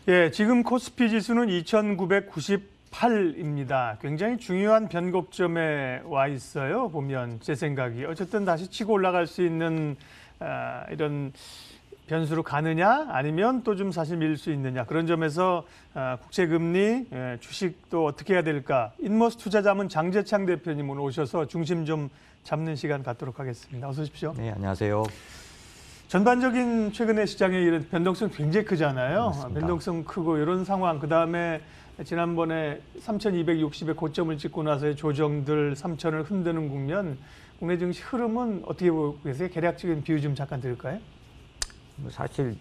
예, 지금 코스피 지수는 2,998입니다. 굉장히 중요한 변곡점에 와 있어요. 보면 제 생각이 어쨌든 다시 치고 올라갈 수 있는 이런 변수로 가느냐 아니면 또 좀 사실 밀 수 있느냐 그런 점에서 국채금리, 주식도 어떻게 해야 될까. 인머스 투자자문 장재창 대표님 오늘 오셔서 중심 좀 잡는 시간 갖도록 하겠습니다. 어서 오십시오. 네, 안녕하세요. 전반적인 최근의 시장의 이런 변동성 굉장히 크잖아요. 맞습니다. 변동성 크고 이런 상황, 그다음에 지난번에 3,260의 고점을 찍고 나서의 조정들 3,000을 흔드는 국면, 국내 증시 흐름은 어떻게 보고 계세요? 개략적인 비유 좀 잠깐 드릴까요? 사실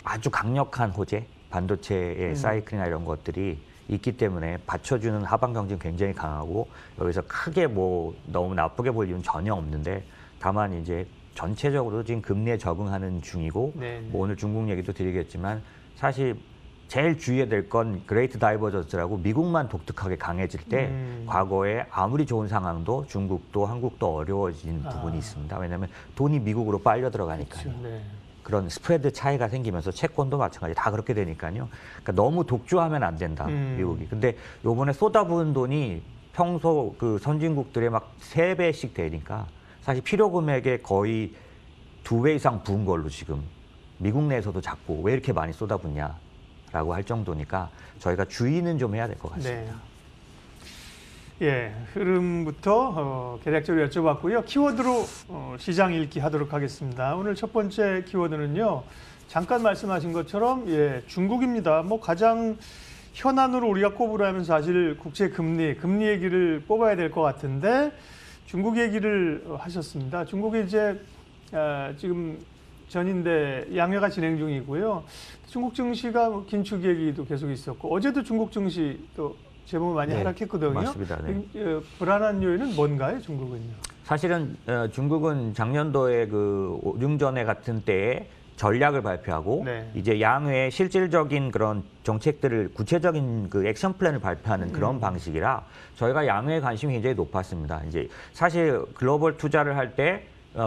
아주 강력한 호재, 반도체의 사이클이나 이런 것들이 있기 때문에 받쳐주는 하방 경쟁이 굉장히 강하고 여기서 크게 뭐 너무 나쁘게 볼 이유는 전혀 없는데 다만 이제 전체적으로 지금 금리에 적응하는 중이고 뭐 오늘 중국 얘기도 드리겠지만 사실 제일 주의해야 될 건 그레이트 다이버전스라고 미국만 독특하게 강해질 때 과거에 아무리 좋은 상황도 중국도 한국도 어려워진 부분이 있습니다. 왜냐하면 돈이 미국으로 빨려 들어가니까요. 그렇죠. 네. 그런 스프레드 차이가 생기면서 채권도 마찬가지 다 그렇게 되니까요. 그러니까 너무 독주하면 안 된다, 미국이. 근데 요번에 쏟아부은 돈이 평소 그 선진국들의 막 3배씩 되니까 사실 필요 금액의 거의 2배 이상 부은 걸로 지금 미국 내에서도 자꾸 왜 이렇게 많이 쏟아붓냐라고 할 정도니까 저희가 주의는 좀 해야 될 것 같습니다. 네. 예, 흐름부터 개략적으로 여쭤봤고요. 키워드로 시장 읽기 하도록 하겠습니다. 오늘 첫 번째 키워드는요. 잠깐 말씀하신 것처럼 중국입니다. 뭐 가장 현안으로 우리가 꼽으라면 사실 국채 금리 얘기를 뽑아야 될 것 같은데 중국 얘기를 하셨습니다. 중국이 이제 지금 전인대 양회가 진행 중이고요. 중국 증시가 긴축 얘기도 계속 있었고 어제도 중국 증시 또 제법 많이 하락했거든요. 맞습니다. 네. 불안한 요인은 뭔가요, 중국은요? 사실은 중국은 작년도에 그 오중전회 같은 때에 전략을 발표하고 이제 양회의 실질적인 그런 정책들을 구체적인 그 액션 플랜을 발표하는 그런 방식이라 저희가 양회에 관심이 굉장히 높았습니다. 이제 사실 글로벌 투자를 할 때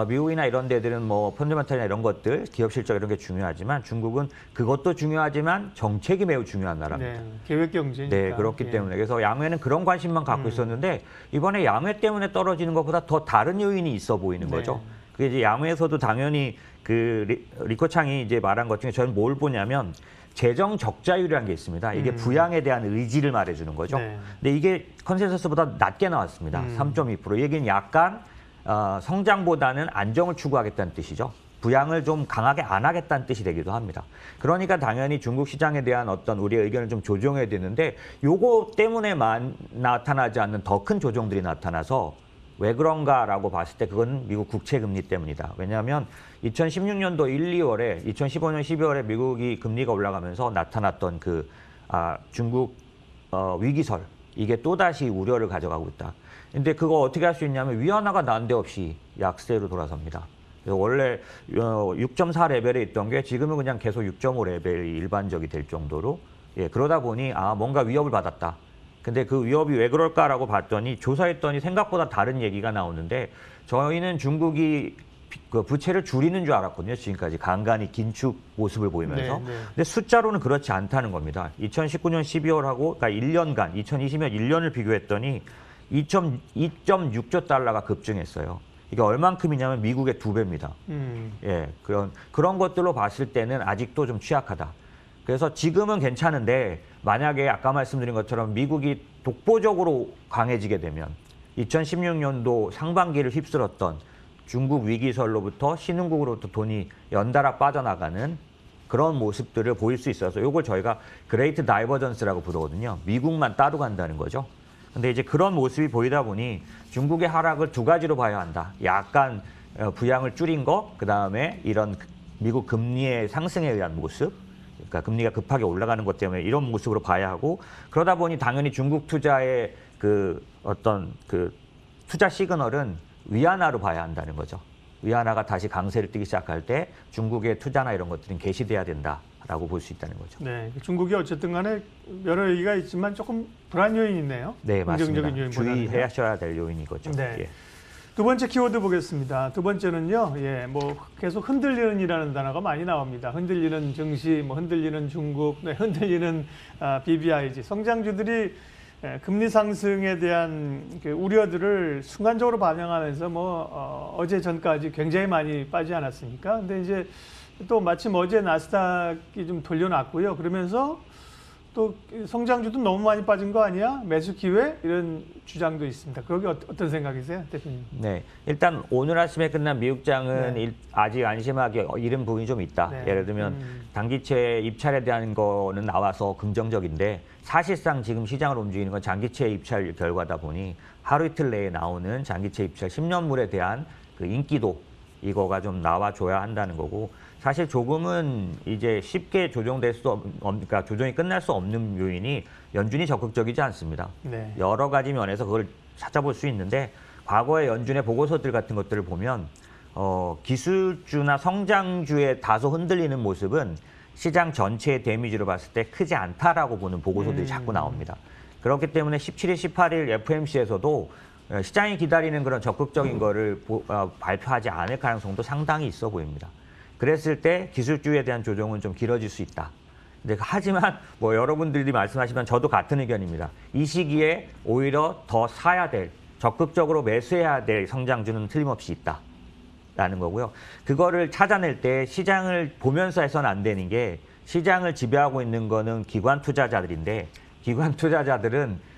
미국이나 이런 데들은 뭐 펀더멘털이나 이런 것들, 기업 실적 이런 게 중요하지만 중국은 그것도 중요하지만 정책이 매우 중요한 나라입니다. 네, 계획 경제니까. 네, 그렇기 때문에 그래서 양회는 그런 관심만 갖고 있었는데 이번에 양회 때문에 떨어지는 것보다 더 다른 요인이 있어 보이는 거죠. 그게 이제 양회에서도 당연히 그 리커창이 이제 말한 것 중에 저는 뭘 보냐면 재정 적자율이라는 게 있습니다. 이게 부양에 대한 의지를 말해주는 거죠. 근데 이게 컨센서스보다 낮게 나왔습니다. 3.2%. 이 얘기는 약간 성장보다는 안정을 추구하겠다는 뜻이죠. 부양을 좀 강하게 안 하겠다는 뜻이 되기도 합니다. 그러니까 당연히 중국 시장에 대한 어떤 우리의 의견을 좀 조정해야 되는데 요거 때문에만 나타나지 않는 더 큰 조정들이 나타나서 왜 그런가라고 봤을 때 그건 미국 국채 금리 때문이다. 왜냐하면 2016년도 1, 2월에 2015년 12월에 미국이 금리가 올라가면서 나타났던 그 중국 위기설 이게 또다시 우려를 가져가고 있다. 근데 그거 어떻게 할 수 있냐면 위안화가 난데없이 약세로 돌아섭니다. 원래 6.4 레벨에 있던 게 지금은 그냥 계속 6.5 레벨이 일반적이 될 정도로 그러다 보니 뭔가 위협을 받았다. 근데 그 위협이 왜 그럴까라고 봤더니 조사했더니 생각보다 다른 얘기가 나오는데 저희는 중국이 그 부채를 줄이는 줄 알았거든요. 지금까지 간간히 긴축 모습을 보이면서. 근데 숫자로는 그렇지 않다는 겁니다. 2019년 12월하고 그러니까 1년간 2020년 1년을 비교했더니 2.6조 달러가 급증했어요. 이게 얼만큼이냐면 미국의 2배입니다. 그런 것들로 봤을 때는 아직도 좀 취약하다. 그래서 지금은 괜찮은데 만약에 아까 말씀드린 것처럼 미국이 독보적으로 강해지게 되면 2016년도 상반기를 휩쓸었던 중국 위기설로부터 신흥국으로부터 돈이 연달아 빠져나가는 그런 모습들을 보일 수 있어서 이걸 저희가 그레이트 다이버전스라고 부르거든요. 미국만 따로 간다는 거죠. 근데 이제 그런 모습이 보이다 보니 중국의 하락을 두 가지로 봐야 한다. 약간 부양을 줄인 거, 그다음에 이런 미국 금리의 상승에 의한 모습, 그러니까 금리가 급하게 올라가는 것 때문에 이런 모습으로 봐야 하고 그러다 보니 당연히 중국 투자의 그 어떤 그 투자 시그널은 위안화로 봐야 한다는 거죠. 위안화가 다시 강세를 띠기 시작할 때 중국의 투자나 이런 것들은 개시돼야 된다라고 볼 수 있다는 거죠. 네, 중국이 어쨌든 간에 여러 얘기가 있지만 조금 불안 요인이 있네요. 네, 맞습니다. 주의하셔야 될 요인이거죠. 네. 두 번째 키워드 보겠습니다. 두 번째는요, 뭐 계속 흔들리는이라는 단어가 많이 나옵니다. 흔들리는 증시, 뭐 흔들리는 중국, 흔들리는 BBIG. 성장주들이 금리 상승에 대한 그 우려들을 순간적으로 반영하면서 어제 전까지 굉장히 많이 빠지지 않았습니까? 근데 이제 또 마침 어제 나스닥이 좀 돌려놨고요. 그러면서 또 성장주도 너무 많이 빠진 거 아니야? 매수 기회? 이런 주장도 있습니다. 그게 어떤 생각이세요, 대표님? 네, 일단 오늘 아침에 끝난 미국장은 아직 안심하기 이른 부분이 좀 있다. 예를 들면 단기채 입찰에 대한 거는 나와서 긍정적인데 사실상 지금 시장을 움직이는 건 장기채 입찰 결과다 보니 하루 이틀 내에 나오는 장기채 입찰 10년물에 대한 그 인기도 이거가 좀 나와줘야 한다는 거고, 사실 조금은 이제 쉽게 조정될 수 그러니까 조정이 끝날 수 없는 요인이 연준이 적극적이지 않습니다. 네. 여러 가지 면에서 그걸 찾아볼 수 있는데, 과거의 연준의 보고서들 같은 것들을 보면 기술주나 성장주에 다소 흔들리는 모습은 시장 전체의 데미지로 봤을 때 크지 않다라고 보는 보고서들이 자꾸 나옵니다. 그렇기 때문에 17일, 18일 FMC에서도 시장이 기다리는 그런 적극적인 거를 발표하지 않을 가능성도 상당히 있어 보입니다. 그랬을 때 기술주에 대한 조정은 좀 길어질 수 있다. 근데 하지만 뭐 여러분들이 말씀하시면 저도 같은 의견입니다. 이 시기에 오히려 더 사야 될, 적극적으로 매수해야 될 성장주는 틀림없이 있다라는 거고요. 그거를 찾아낼 때 시장을 보면서 해서는 안 되는 게, 시장을 지배하고 있는 거는 기관 투자자들인데 기관 투자자들은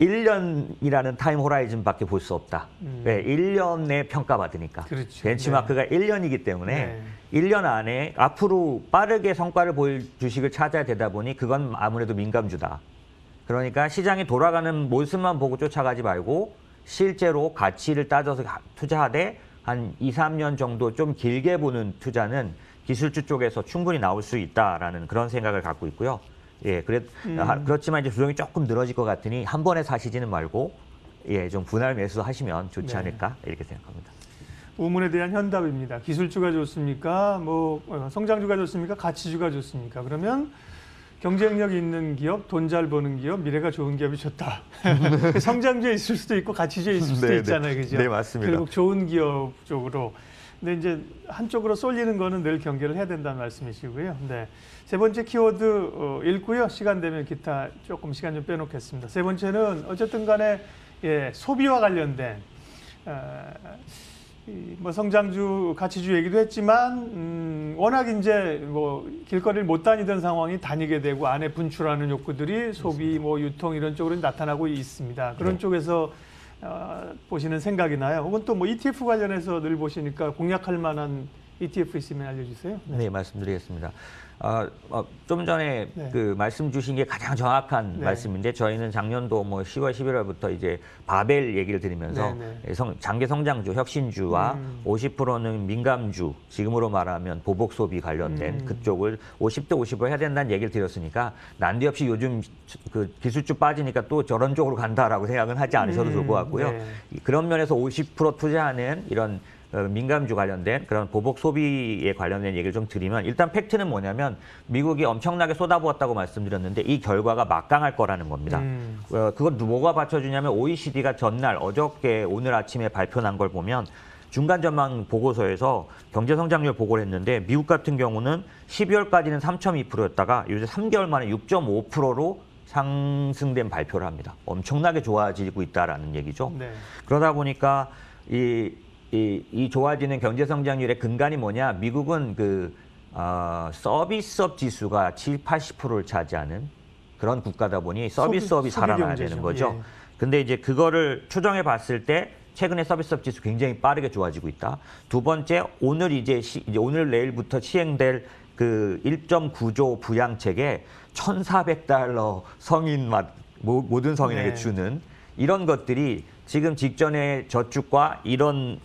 1년이라는 타임 호라이즌밖에 볼 수 없다. 왜? 1년 내 평가받으니까. 그렇죠. 벤치마크가 1년이기 때문에 1년 안에 앞으로 빠르게 성과를 보일 주식을 찾아야 되다 보니 그건 아무래도 민감주다. 그러니까 시장이 돌아가는 모습만 보고 쫓아가지 말고 실제로 가치를 따져서 투자하되 한 2, 3년 정도 좀 길게 보는 투자는 기술주 쪽에서 충분히 나올 수 있다라는 그런 생각을 갖고 있고요. 그렇지만 이제 조정이 조금 늘어질 것 같으니 한 번에 사시지는 말고 좀 분할 매수하시면 좋지 않을까 이렇게 생각합니다. 우문에 대한 현답입니다. 기술주가 좋습니까? 성장주가 좋습니까? 가치주가 좋습니까? 그러면 경쟁력 있는 기업, 돈 잘 버는 기업, 미래가 좋은 기업이 좋다. 성장주에 있을 수도 있고 가치주에 있을 수도 있잖아요, 그죠? 네, 맞습니다. 결국 좋은 기업 쪽으로. 근데 이제 한쪽으로 쏠리는 거는 늘 경계를 해야 된다는 말씀이시고요. 네. 세 번째 키워드 읽고요. 시간 되면 기타 조금 시간 좀 빼놓겠습니다. 세 번째는 어쨌든 간에 소비와 관련된 성장주, 가치주 얘기도 했지만 워낙 이제 길거리를 못 다니던 상황이 다니게 되고 안에 분출하는 욕구들이 소비, 유통 이런 쪽으로 나타나고 있습니다. 그런 쪽에서 보시는 생각이나요? 혹은 또 ETF 관련해서 늘 보시니까 공략할 만한 ETF 있으면 알려주세요. 네, 말씀드리겠습니다. 좀 전에 그 말씀 주신 게 가장 정확한 말씀인데, 저희는 작년도 10월, 11월부터 이제 바벨 얘기를 드리면서 장기 성장주, 혁신주와 50%는 민감주, 지금으로 말하면 보복 소비 관련된 그쪽을 50대 50을 해야 된다는 얘기를 드렸으니까 난데없이 요즘 그 기술주 빠지니까 또 저런 쪽으로 간다라고 생각은 하지 않으셔도 좋을 것 같고요. 그런 면에서 50% 투자하는 이런 민감주 관련된 그런 보복 소비에 관련된 얘기를 좀 드리면, 일단 팩트는 뭐냐면 미국이 엄청나게 쏟아부었다고 말씀드렸는데 이 결과가 막강할 거라는 겁니다. 그걸 뭐가 받쳐주냐면 OECD가 전날 어저께 오늘 아침에 발표난 걸 보면 중간 전망 보고서에서 경제 성장률 보고를 했는데, 미국 같은 경우는 12월까지는 3.2%였다가 요새 3개월 만에 6.5%로 상승된 발표를 합니다. 엄청나게 좋아지고 있다라는 얘기죠. 그러다 보니까 이 좋아지는 경제 성장률의 근간이 뭐냐? 미국은 서비스업 지수가 70~80%를 차지하는 그런 국가다 보니 서비스업이 살아나야 되는 거죠. 근데 이제 그거를 추정해 봤을 때 최근에 서비스업 지수 굉장히 빠르게 좋아지고 있다. 두 번째, 오늘 이제 오늘 내일부터 시행될 그 1.9조 부양책에 $1,400 모든 성인에게 주는 이런 것들이 지금 직전에 저축과 이런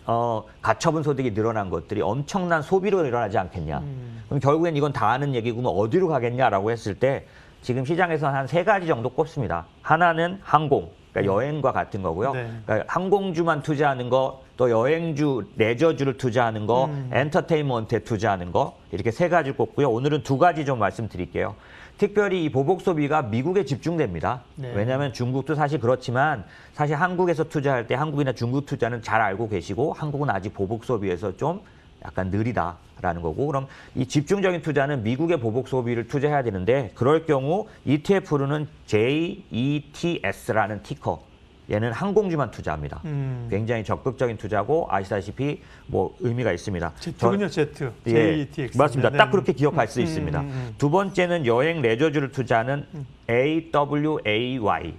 가처분 소득이 늘어난 것들이 엄청난 소비로 일어나지 않겠냐. 그럼 결국엔 이건 다 아는 얘기고 어디로 가겠냐라고 했을 때 지금 시장에서는 한 3가지 정도 꼽습니다. 하나는 항공, 그러니까 여행과 같은 거고요. 그러니까 항공주만 투자하는 거, 또 여행주, 레저주를 투자하는 거, 엔터테인먼트에 투자하는 거, 이렇게 3가지 꼽고요. 오늘은 2가지 좀 말씀드릴게요. 특별히 이 보복 소비가 미국에 집중됩니다. 네. 왜냐하면 중국도 사실 그렇지만 사실 한국에서 투자할 때 한국이나 중국 투자는 잘 알고 계시고 한국은 아직 보복 소비에서 좀 약간 느리다라는 거고 그럼 이 집중적인 투자는 미국의 보복 소비를 투자해야 되는데 그럴 경우 ETF로는 JETS라는 티커 얘는 항공주만 투자합니다. 굉장히 적극적인 투자고 아시다시피 뭐 의미가 있습니다. Z군요, Z. 예, JETX. 맞습니다. 네. 딱 그렇게 기억할 수 있습니다. 두 번째는 여행 레저주를 투자하는 AWAY,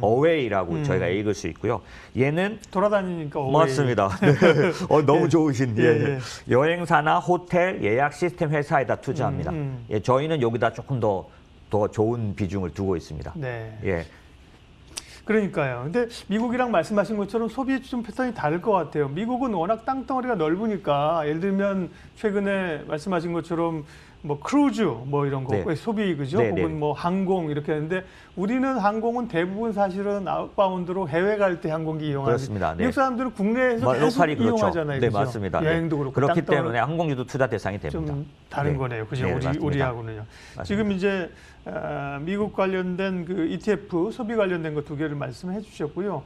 Away라고 저희가 읽을 수 있고요. 얘는 돌아다니니까 맞습니다. 너무 좋으신. 예, 예. 여행사나 호텔, 예약 시스템 회사에다 투자합니다. 예, 저희는 여기다 조금 더 좋은 비중을 두고 있습니다. 네. 예. 그러니까요. 근데 미국이랑 말씀하신 것처럼 소비 좀 패턴이 다를 것 같아요. 미국은 워낙 땅덩어리가 넓으니까 예를 들면 최근에 말씀하신 것처럼 뭐 크루즈 뭐 이런 거 네. 소비 그죠? 네, 혹은 네. 뭐 항공 이렇게 하는데 우리는 항공은 대부분 사실은 아웃바운드로 해외 갈 때 항공기 이용하는 그렇습니다. 네. 미국 사람들은 국내에서 계속 로컬이 그렇죠. 이용하잖아요. 네, 그죠? 맞습니다. 여행도 네. 그렇고 그렇기 땅덩어리 때문에 항공주도 투자 대상이 됩니다. 좀 다른 네. 거네요. 그죠? 네, 맞습니다. 우리하고는요. 맞습니다. 지금 이제 미국 관련된 그 ETF 소비 관련된 거 두 개를 말씀해 주셨고요.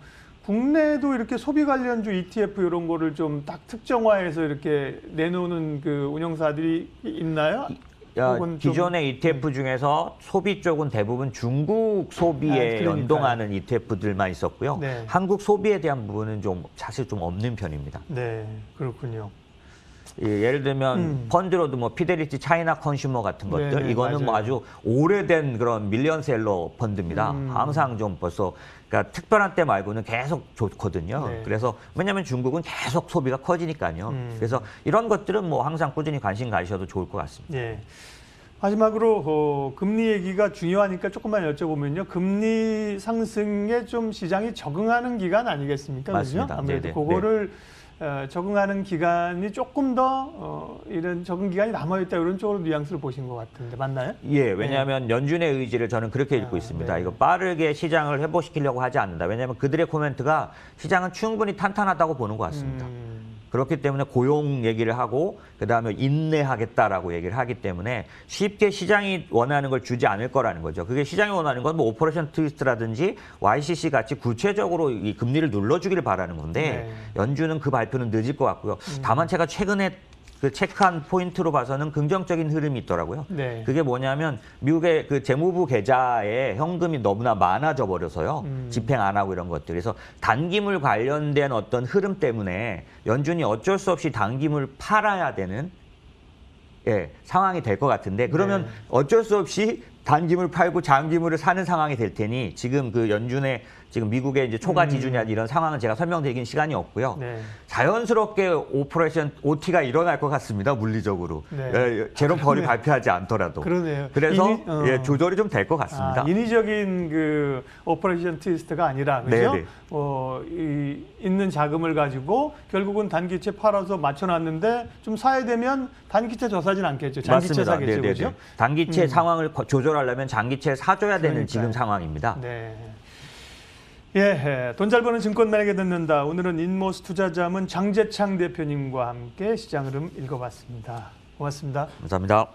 국내에도 이렇게 소비 관련주 ETF 이런 거를 좀 딱 특정화해서 이렇게 내놓는 그 운영사들이 있나요? 혹은 좀- 기존의 ETF 중에서 소비 쪽은 대부분 중국 소비에 그러니까요. 연동하는 ETF들만 있었고요. 네. 한국 소비에 대한 부분은 좀 사실 좀 없는 편입니다. 네, 그렇군요. 예, 예를 들면 펀드로도 뭐 피델리티 차이나 컨슈머 같은 것들 네네, 이거는 뭐 맞아요. 아주 오래된 그런 밀리언셀러 펀드입니다. 항상 좀 벌써 그러니까 특별한 때 말고는 계속 좋거든요. 네. 그래서 왜냐하면 중국은 계속 소비가 커지니까요. 그래서 이런 것들은 뭐 항상 꾸준히 관심 가지셔도 좋을 것 같습니다. 예. 마지막으로 금리 얘기가 중요하니까 조금만 여쭤보면요. 금리 상승에 좀 시장이 적응하는 기간 아니겠습니까? 맞습니다. 그죠? 아무래도 네네. 그거를 적응하는 기간이 조금 더 이런 적응 기간이 남아있다 이런 쪽으로 뉘앙스를 보신 것 같은데 맞나요? 예, 왜냐하면 연준의 의지를 저는 그렇게 읽고 있습니다. 네. 이거 빠르게 시장을 회복시키려고 하지 않는다. 왜냐하면 그들의 코멘트가 시장은 충분히 탄탄하다고 보는 것 같습니다. 그렇기 때문에 고용 얘기를 하고 그다음에 인내하겠다라고 얘기를 하기 때문에 쉽게 시장이 원하는 걸 주지 않을 거라는 거죠. 그게 시장이 원하는 건 뭐 오퍼레이션 트위스트라든지 YCC 같이 구체적으로 이 금리를 눌러주기를 바라는 건데 네. 연준은 그 발표는 늦을 것 같고요. 다만 제가 최근에 그 체크한 포인트로 봐서는 긍정적인 흐름이 있더라고요. 네. 그게 뭐냐면 미국의 그 재무부 계좌에 현금이 너무나 많아져 버려서요. 집행 안 하고 이런 것들. 그래서 단기물 관련된 어떤 흐름 때문에 연준이 어쩔 수 없이 단기물 팔아야 되는 상황이 될 것 같은데 그러면 네. 어쩔 수 없이 단기물 팔고 장기물을 사는 상황이 될 테니 지금 그 연준의 지금 미국의 이제 초과 지준이나 이런 상황은 제가 설명드리긴 시간이 없고요. 네. 자연스럽게 오퍼레이션 OT가 일어날 것 같습니다. 물리적으로. 네. 제롬 펄이 발표하지 않더라도. 그러네요. 그래서 조절이 좀 될 것 같습니다. 인위적인 그 오퍼레이션 트위스트가 아니라 그죠? 네네. 있는 자금을 가지고 결국은 단기채 팔아서 맞춰놨는데 좀 사야 되면 단기채 더 사진 않겠죠. 장기채 맞습니다. 사겠죠, 네네네. 그죠? 단기채 상황을 조절하려면 장기채를 사줘야 되는 그러니까요. 지금 상황입니다. 네. 예, 돈 잘 버는 증권맨에게 듣는다. 오늘은 인모스 투자자문 장재창 대표님과 함께 시장 흐름 읽어봤습니다. 고맙습니다. 감사합니다.